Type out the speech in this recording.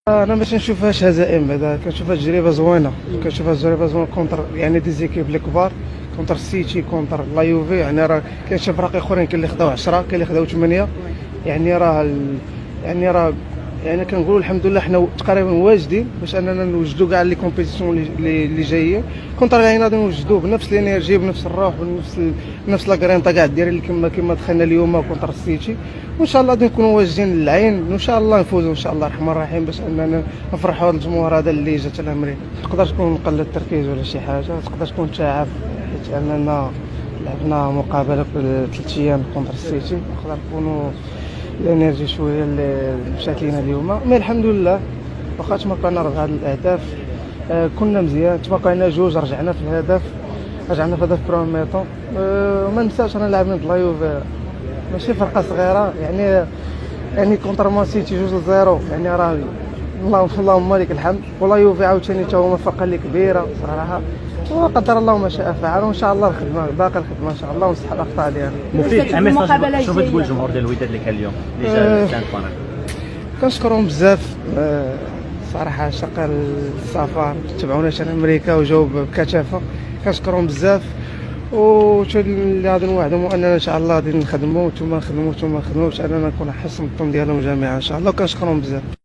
انا باش نشوفهاش هزائم، بعدا كنشوفها تجربه زوينه، كونتر يعني دي زيكيب لي كبار، كونتر السيتي، كونتر لا يوفي. يعني راه كاين شي فرق اخرين، كاين اللي خداو 10، كاين اللي خداو 8. يعني راه يعني راه يعني كنقولوا الحمد لله حنا تقريبا واجدين باش اننا نوجدوا كاع لي كومبيتيسيون اللي جايين. كونتر غادي نوجدوا بنفس الانرجي، بنفس الروح، بنفس لاكرينتا كاع ديال كما دخلنا اليوم كونتر السيتي. وان شاء الله غادي نكونوا واجدين للعين، وان شاء الله نفوزوا ان شاء الله الرحمن الرحيم، باش اننا نفرحوا هذا الجمهور هذا اللي جات الامريكا. تقدر تكون قله التركيز ولا شي حاجه، تقدر تكون تعب، حيت اننا لعبنا مقابله في 3 ايام كونتر السيتي. نقدر نكونوا الانرجي شويه اللي مشات لينا اليوم، مي الحمد لله. واخا تمكنا 4 الاهداف، كنا مزيان، تمكنا 2، رجعنا في الهدف، بروم ميطون. ما ننساش انا لاعبين ضد لا يوفي، ماشي فرقه صغيره. يعني كونتر مان سيتي 2-0، يعني راه اللهم لك الحمد. ولا يوفي عاوتاني حتى هما فرقه اللي كبيره صراحه، وقدر الله ما شاء فعل. وان شاء الله الخدمه باقي، الخدمه ان شاء الله، ونصحح الاخطاء ديالنا. مفيد شنو تقول الجمهور ديال الوداد اللي كان اليوم اللي جا سانت بانك؟ كنشكرهم بزاف صراحه، شق السفر تبعونا حتى لامريكا وجاو بكثافه، كنشكرهم بزاف. اللي غادي نوعدهم اننا ان شاء الله غادي نخدموا، وانتم نخدموا باش اننا نكون حسن الطن ديالهم جميعا ان شاء الله، وكنشكرهم بزاف.